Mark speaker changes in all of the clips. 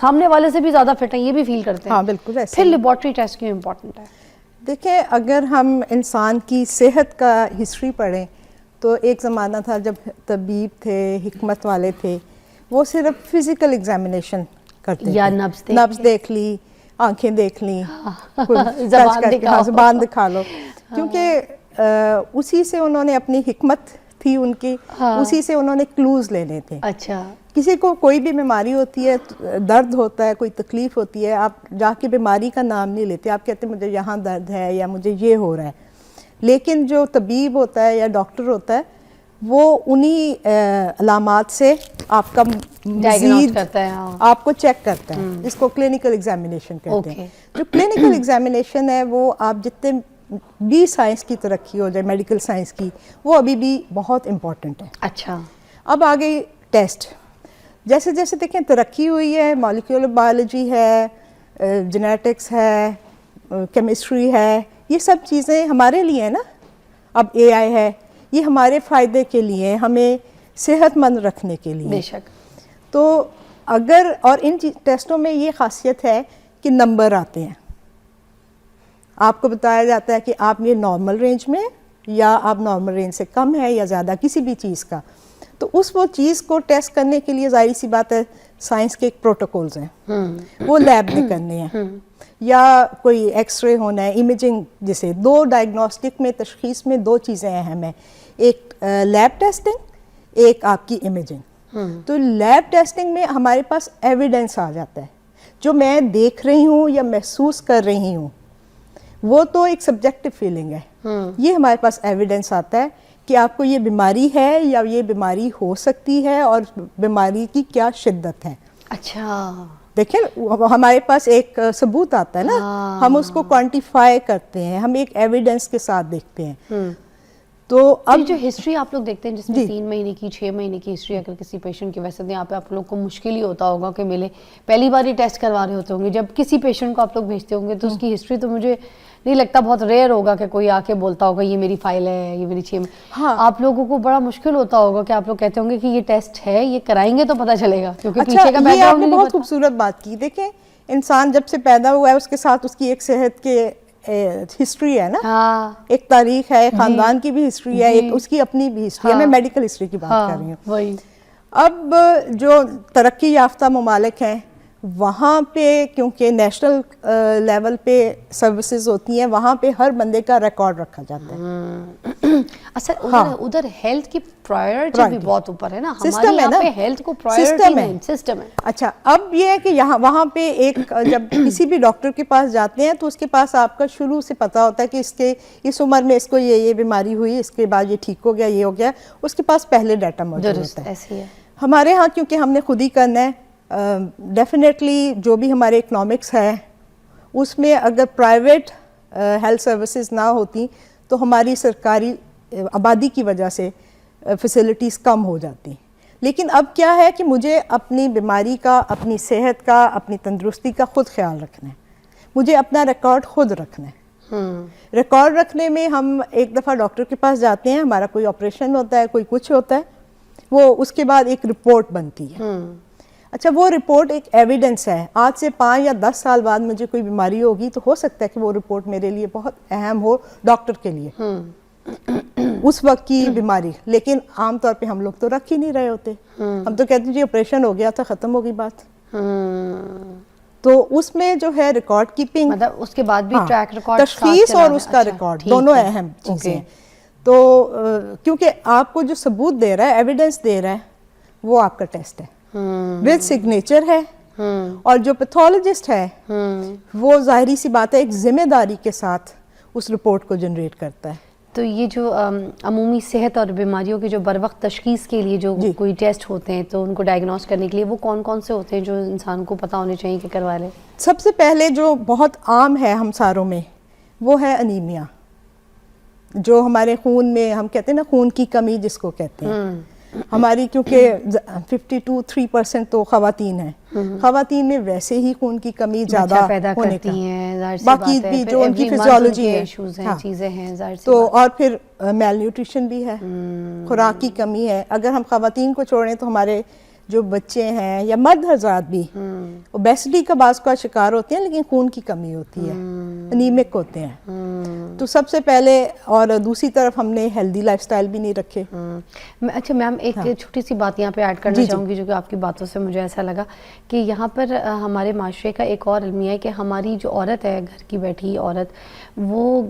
Speaker 1: سامنے والے سے بھی زیادہ فٹ ہیں، یہ بھی فیل کرتے ہیں.
Speaker 2: ہاں بالکل ایسے.
Speaker 1: پھر لیبارٹری ٹیسٹ کیوں امپورٹنٹ ہے؟
Speaker 2: دیکھیں اگر ہم انسان کی صحت کا ہسٹری پڑھیں تو ایک زمانہ تھا جب طبیب تھے، حکمت والے تھے، وہ صرف فزیکل ایگزامینیشن کرتے
Speaker 1: یا
Speaker 2: تھے. نبض دیکھ لی، آنکھیں دیکھ لیں، زبان دکھا لو، کیونکہ اسی سے انہوں نے اپنی حکمت تھی ان کی، اسی سے انہوں نے کلوز لینے تھے.
Speaker 1: اچھا.
Speaker 2: کسی کو کوئی بھی بیماری ہوتی ہے، درد ہوتا ہے، کوئی تکلیف ہوتی ہے، آپ جا کے بیماری کا نام نہیں لیتے، آپ کہتے ہیں مجھے یہاں درد ہے یا مجھے یہ ہو رہا ہے. لیکن جو طبیب ہوتا ہے یا ڈاکٹر ہوتا ہے وہ انہی علامات سے آپ کا مزید آپ کو چیک کرتا ہے. اس کو کلینکل ایگزامینیشن کہتے ہیں. جو کلینکل ایگزامینیشن ہے وہ آپ جتنے بھی سائنس کی ترقی ہو جائے، میڈیکل سائنس کی، وہ ابھی بھی بہت امپورٹنٹ ہے.
Speaker 1: اچھا.
Speaker 2: اب آ گئی ٹیسٹ. جیسے جیسے دیکھیں ترقی ہوئی ہے، مالیکولر بایولوجی ہے، جینیٹکس ہے، کیمسٹری ہے، یہ سب چیزیں ہمارے لیے ہیں نا. اب اے آئی ہے، یہ ہمارے فائدے کے لیے، ہمیں صحت مند رکھنے کے لیے.
Speaker 1: بے شک.
Speaker 2: تو اگر اور ان ٹیسٹوں میں یہ خاصیت ہے کہ نمبر آتے ہیں، آپ کو بتایا جاتا ہے کہ آپ یہ نارمل رینج میں یا آپ نارمل رینج سے کم ہے یا زیادہ کسی بھی چیز کا. تو اس وہ چیز کو ٹیسٹ کرنے کے لیے ظاہر سی بات ہے سائنس کے ایک پروٹوکولز ہیں، وہ لیب میں کرنے ہیں، یا کوئی ایکس رے ہونا ہے، امیجنگ. جسے دو ڈائگنوسٹک میں تشخیص میں دو چیزیں اہم ہیں، ایک لیب ٹیسٹنگ، ایک آپ کی امیجنگ. تو لیب ٹیسٹنگ میں ہمارے پاس ایویڈنس آ جاتا ہے، جو میں دیکھ رہی ہوں یا محسوس کر رہی ہوں وہ تو ایک سبجیکٹو فیلنگ ہے. یہ ہمارے پاس ایویڈنس آتا ہے کہ آپ کو یہ بیماری ہے یا یہ بیماری ہو سکتی ہے اور بیماری کی کیا شدت ہے.
Speaker 1: اچھا.
Speaker 2: دیکھیں ہمارے پاس ایک ثبوت آتا ہے نا، ہم اس کو کوانٹیفائی کرتے ہیں، ہم ایک ایویڈنس کے ساتھ دیکھتے ہیں. تو اب
Speaker 1: جو ہسٹری آپ لوگ دیکھتے ہیں جس میں 3 مہینے کی 6 مہینے کی ہسٹری اگر کسی پیشنٹ کی، ویسے یہاں پہ آپ لوگ کو مشکل ہی ہوتا ہوگا کہ ملے، پہلی بار ہی ٹیسٹ کروا رہے ہوتے ہوں گے، جب کسی پیشنٹ کو آپ لوگ بھیجتے ہوں گے تو اس کی ہسٹری تو مجھے نہیں لگتا بہت ریئر ہوگا کہ کوئی آ کے بولتا ہوگا یہ میری فائل ہے، یہ میری 6 میں. آپ لوگوں کو بڑا مشکل ہوتا ہوگا کہ آپ لوگ کہتے ہوں گے کہ یہ ٹیسٹ ہے، یہ کرائیں گے تو پتہ چلے گا، کیونکہ پیچھے کا بیک گراؤنڈ نہیں پتہ.
Speaker 2: بہت خوبصورت بات کی. دیکھیں انسان جب سے پیدا ہوا ہے اس کے ساتھ اس کی ایک صحت کے ہسٹری ہے نا، ایک تاریخ ہے، خاندان کی بھی ہسٹری ہے، ایک اس کی اپنی بھی ہسٹری ہے. میں میڈیکل ہسٹری کی بات کر رہی ہوں. اب جو ترقی یافتہ ممالک ہیں وہاں پہ کیونکہ نیشنل لیول پہ سروسز ہوتی ہیں، وہاں پہ ہر بندے کا ریکارڈ رکھا جاتا ہے.
Speaker 1: اصل ادھر ہیلتھ کی پرائیورٹی بھی بہت اوپر ہے نا، ہمارے یہاں پہ ہیلتھ کو پرائیورٹی نہیں، سسٹم ہے.
Speaker 2: اچھا اب یہ ہے کہ یہاں وہاں پہ ایک جب کسی بھی ڈاکٹر کے پاس جاتے ہیں تو اس کے پاس آپ کا شروع سے پتا ہوتا ہے کہ اس کے اس عمر میں اس کو یہ بیماری ہوئی، اس کے بعد یہ ٹھیک ہو گیا، یہ ہو گیا، اس کے پاس پہلے ڈیٹا موجود ہوتا ہے. ہمارے ہاں کیونکہ ہم نے خود ہی کرنا ہے، ڈیفینیٹلی جو بھی ہمارے اکنامکس ہے اس میں اگر پرائیویٹ ہیلتھ سروسز نہ ہوتی تو ہماری سرکاری آبادی کی وجہ سے فیسلٹیز کم ہو جاتی. لیکن اب کیا ہے کہ مجھے اپنی بیماری کا، اپنی صحت کا، اپنی تندرستی کا خود خیال رکھنا ہے، مجھے اپنا ریکارڈ خود رکھنا ہے. ریکارڈ رکھنے میں ہم ایک دفعہ ڈاکٹر کے پاس جاتے ہیں، ہمارا کوئی آپریشن ہوتا ہے، کوئی کچھ ہوتا ہے، وہ اس کے بعد ایک رپورٹ بنتی ہے. اچھا وہ رپورٹ ایک ایویڈنس ہے. آج سے 5 یا 10 سال بعد مجھے کوئی بیماری ہوگی تو ہو سکتا ہے کہ وہ رپورٹ میرے لیے بہت اہم ہو ڈاکٹر کے لیے اس وقت کی بیماری. لیکن عام طور پہ ہم لوگ تو رکھ ہی نہیں رہے ہوتے، ہم تو کہتے ہیں جی آپریشن ہو گیا تھا، ختم ہو گئی بات. تو اس میں جو ہے ریکارڈ کیپنگ،
Speaker 1: مطلب اس کے بعد بھی ٹریک ریکارڈ،
Speaker 2: تشخیص اور اس کا ریکارڈ دونوں اہم چیزیں ہیں. تو کیونکہ آپ کو جو ثبوت دے رہا ہے، ایویڈنس دے رہا ہے، وہ آپ کا ٹیسٹ ہے، ود سگنیچر ہے. اور جو پیتھولوجسٹ ہے وہ ظاہری سی بات ہے ایک ذمہ داری کے ساتھ اس رپورٹ کو جنریٹ کرتا ہے.
Speaker 1: تو یہ جو عمومی صحت اور بیماریوں کی جو بر وقت تشخیص کے لیے جو کوئی ٹیسٹ ہوتے ہیں تو ان کو ڈائگنوز کرنے کے لیے وہ کون کون سے ہوتے ہیں جو انسان کو پتہ ہونے چاہیے کہ کروا لے؟
Speaker 2: سب سے پہلے جو بہت عام ہے ہم ساروں میں وہ ہے انیمیا، جو ہمارے خون میں ہم کہتے ہیں نا خون کی کمی جس کو کہتے ہیں. ہماری کیونکہ 52-3% تو خواتین ہیں، خواتین میں ویسے ہی خون کی کمی زیادہ ہونے کا، باقی بھی جو ان کی فزیولوجی ہے
Speaker 1: چیزیں ہیں
Speaker 2: تو، اور پھر میل نیوٹریشن بھی ہے، خوراک کی کمی ہے. اگر ہم خواتین کو چھوڑیں تو ہمارے جو بچے ہیں یا مرد حضرات بھی اوبیسٹی کا بعض کا شکار ہوتے ہیں لیکن خون کی کمی ہوتی ہے, انیمک ہوتے ہیں. تو سب سے پہلے, اور دوسری طرف ہم نے ہیلدی لائف سٹائل بھی نہیں رکھے.
Speaker 1: اچھا میم, ایک چھوٹی سی بات یہاں پہ ایڈ کرنا چاہوں گی جو کہ آپ کی باتوں سے مجھے ایسا لگا کہ یہاں پر ہمارے معاشرے کا ایک اور المیہ ہے کہ ہماری جو عورت ہے, گھر کی بیٹھی عورت, وہ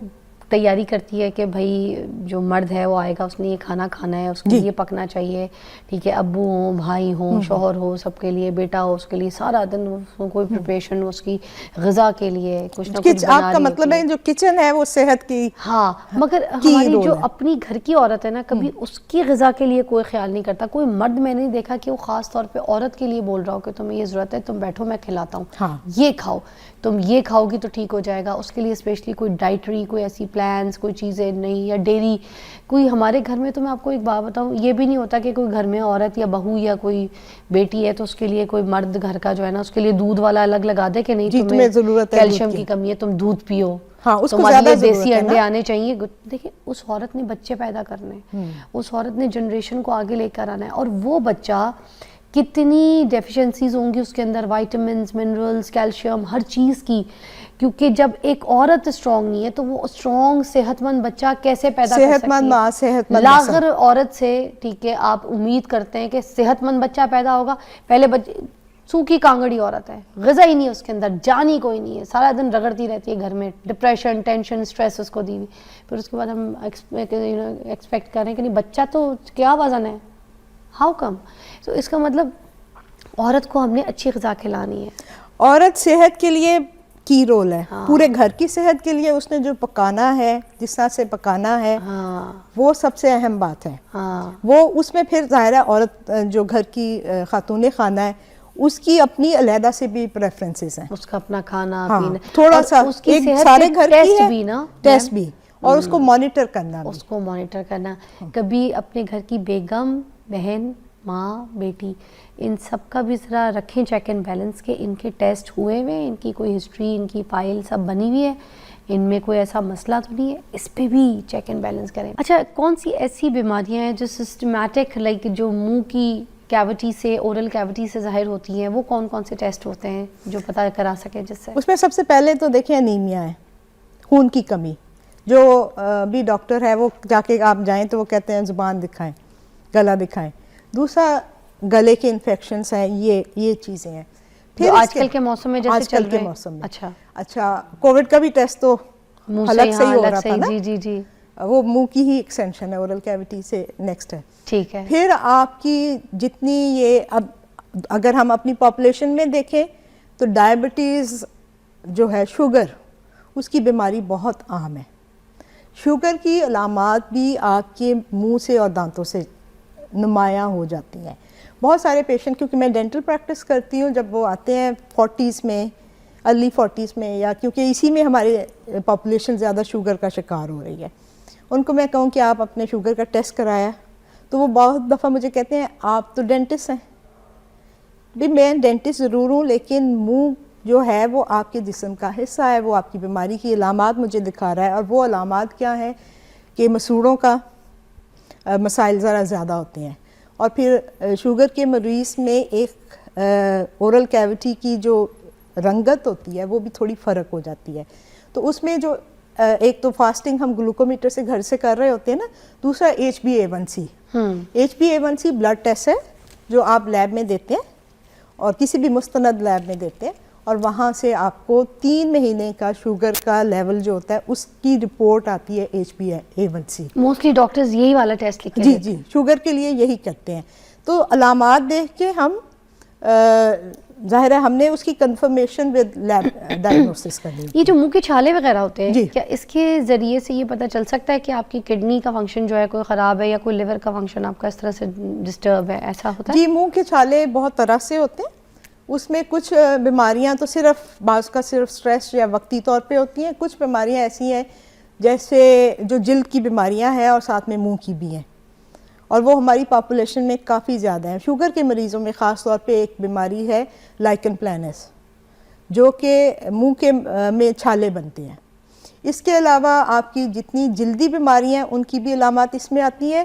Speaker 1: تیاری کرتی ہے کہ بھائی جو مرد ہے وہ آئے گا, اس نے یہ کھانا کھانا ہے, اس کے لیے پکنا چاہیے, ٹھیک ہے, ابو ہوں, بھائی ہوں, شوہر ہو, سب کے لیے, بیٹا ہو, اس کے لیے سارا دن کوئی پریپریشن اس کی غذا کے لیے کچھ نہ کچھ بنا رہی ہوتی ہے.
Speaker 2: آپ کا مطلب ہے جو کچن ہے وہ صحت کی,
Speaker 1: ہاں, مگر ہماری جو اپنی گھر کی عورت ہے نا, کبھی اس کی غذا کے لیے کوئی خیال نہیں کرتا. کوئی مرد میں نہیں دیکھا کہ وہ خاص طور پہ عورت کے لیے بول رہا ہو کہ تمہیں یہ ضرورت ہے, تم بیٹھو میں کھلاتا ہوں, یہ کھاؤ, تم یہ کھاؤ گی تو ٹھیک ہو جائے گا. اس کے لیے اسپیشلی کوئی ڈائٹری, کوئی ایسی پلانس, کوئی چیزیں نہیں, یا ڈیری کوئی. ہمارے گھر میں تو میں آپ کو ایک بات بتاؤں, یہ بھی نہیں ہوتا کہ کوئی گھر میں عورت یا بہو یا کوئی بیٹی ہے تو اس کے لیے کوئی مرد گھر کا جو ہے نا اس کے لیے دودھ والا الگ لگا دے کہ نہیں تمہیں ضرورت ہے, کیلشیم کی کمی ہے, تم دودھ پیو, تمہارے لیے دیسی انڈے آنے چاہیے. دیکھیں اس عورت نے بچے پیدا کرنے, اس عورت نے جنریشن کو آگے لے کر آنا ہے, اور وہ بچہ کتنی ڈیفیشنسیز ہوں گی اس کے اندر, وائٹامنز, منرلز, کیلشیم, ہر چیز کی. کیونکہ جب ایک عورت اسٹرانگ نہیں ہے تو وہ اسٹرانگ صحت مند بچہ کیسے پیدا کر سکتی ہے؟ لاغر عورت سے, ٹھیک ہے, آپ امید کرتے ہیں کہ صحت مند بچہ پیدا ہوگا. پہلے بچے سوکھی کانگڑی عورت ہے, غذا ہی نہیں اس کے اندر, جان ہی کوئی نہیں ہے, سارا دن رگڑتی رہتی ہے گھر میں, ڈپریشن, ٹینشن, اسٹریس اس کو دی ہوئی. پھر اس کے بعد ہم ایکسپیکٹ کر رہے ہیں کہ نہیں بچہ تو کیا وزن ہے, ہاؤ کم. تو اس کا مطلب عورت کو ہم نے اچھی غذا کھلانی ہے.
Speaker 2: عورت صحت کے لیے کی رول ہے, پورے گھر کی صحت کے لیے اس نے جو پکانا ہے, جس طرح سے پکانا ہے, وہ سب سے اہم بات ہے. وہ اس میں پھر ظاہر ہے عورت جو گھر کی خاتون خانہ ہے اس کی اپنی علیحدہ سے بھی پریفرنسز ہیں,
Speaker 1: اس کا اپنا کھانا پینا,
Speaker 2: تھوڑا سا ایک سارے گھر کی
Speaker 1: بھی نا,
Speaker 2: ٹیسٹ بھی, اور اس کو مانیٹر کرنا,
Speaker 1: اس کو مانیٹر کرنا. کبھی اپنے گھر کی بیگم, بہن, ماں, بیٹی, ان سب کا بھی ذرا رکھیں چیک اینڈ بیلنس کہ ان کے ٹیسٹ ہوئے ہوئے, ان کی کوئی ہسٹری, ان کی فائل سب بنی ہوئی ہے, ان میں کوئی ایسا مسئلہ تو نہیں ہے, اس پہ بھی چیک اینڈ بیلنس کریں. اچھا, کون سی ایسی بیماریاں ہیں جو سسٹمیٹک لائک جو منہ کی کیوٹی سے, اورل کیوٹی سے ظاہر ہوتی ہیں, وہ کون کون سے ٹیسٹ ہوتے ہیں جو پتہ کرا سکیں جس سے؟
Speaker 2: اس میں سب سے پہلے تو دیکھیں انیمیا ہے, خون کی کمی. جو بھی ڈاکٹر ہے وہ جا کے آپ جائیں تو وہ کہتے ہیں زبان دکھائیں, گلا دکھائیں. دوسرا گلے کے انفیکشنز ہیں, یہ چیزیں ہیں.
Speaker 1: پھر آج کل کے موسم میں جیسے چل رہے ہیں,
Speaker 2: اچھا کووڈ کا بھی ٹیسٹ تو حلق سے ہی ہو رہا تھا نا,
Speaker 1: جی,
Speaker 2: وہ منہ کی ہی ایکسٹینشن ہے, اورل کیوٹی سے نیکسٹ ہے.
Speaker 1: ٹھیک ہے.
Speaker 2: پھر آپ کی جتنی یہ, اب اگر ہم اپنی پاپولیشن میں دیکھیں تو ڈائبٹیز جو ہے, شوگر, اس کی بیماری بہت عام ہے. شوگر کی علامات بھی آپ کے منہ سے اور دانتوں سے نمایاں ہو جاتی ہیں. بہت سارے پیشنٹ, کیونکہ میں ڈینٹل پریکٹس کرتی ہوں, جب وہ آتے ہیں 40s میں, ارلی 40s میں, یا کیونکہ اسی میں ہماری پاپولیشن زیادہ شوگر کا شکار ہو رہی ہے, ان کو میں کہوں کہ آپ اپنے شوگر کا ٹیسٹ کرایا, تو وہ بہت دفعہ مجھے کہتے ہیں آپ تو ڈینٹسٹ ہیں. بھی میں ڈینٹسٹ ضرور ہوں, لیکن منہ جو ہے وہ آپ کے جسم کا حصہ ہے, وہ آپ کی بیماری کی علامات مجھے دکھا رہا ہے. اور وہ علامات کیا ہیں کہ مسوڑوں کا مسائل ذرا زیادہ ہوتے ہیں, اور پھر شوگر کے مریض میں ایک اورل کیوٹی کی جو رنگت ہوتی ہے وہ بھی تھوڑی فرق ہو جاتی ہے. تو اس میں جو ایک تو فاسٹنگ ہم گلوکومیٹر سے گھر سے کر رہے ہوتے ہیں نا, دوسرا HbA1c. HbA1c بلڈ ٹیسٹ ہے جو آپ لیب میں دیتے ہیں, اور کسی بھی مستند لیب میں دیتے ہیں, اور وہاں سے آپ کو 3 مہینے کا شوگر کا لیول جو ہوتا ہے اس کی رپورٹ آتی ہے HbA1c.
Speaker 1: موسٹلی ڈاکٹرز یہی والا ٹیسٹ لکھتے ہیں.
Speaker 2: جی, شوگر کے لیے یہی کرتے ہیں. تو علامات دیکھ کے ہم ظاہر ہے ہم نے اس کی کنفرمیشن ود لیب ڈائگنوسس کرنی ہے.
Speaker 1: یہ جو منہ کے چھالے وغیرہ ہوتے ہیں, کیا اس کے ذریعے سے یہ پتہ چل سکتا ہے کہ آپ کی کڈنی کا فنکشن جو ہے کوئی خراب ہے, یا کوئی لیور کا فنکشن آپ کا اس طرح سے ڈسٹرب ہے, ایسا ہوتا ہے؟
Speaker 2: جی, منہ کے چھالے بہت طرح سے ہوتے ہیں. اس میں کچھ بیماریاں تو صرف بعض کا صرف سٹریس یا وقتی طور پہ ہوتی ہیں. کچھ بیماریاں ایسی ہیں جیسے جو جلد کی بیماریاں ہیں اور ساتھ میں منہ کی بھی ہیں, اور وہ ہماری پاپولیشن میں کافی زیادہ ہیں. شوگر کے مریضوں میں خاص طور پہ ایک بیماری ہے لائکن پلانس, جو کہ منہ کے میں چھالے بنتے ہیں. اس کے علاوہ آپ کی جتنی جلدی بیماریاں ہیں ان کی بھی علامات اس میں آتی ہیں.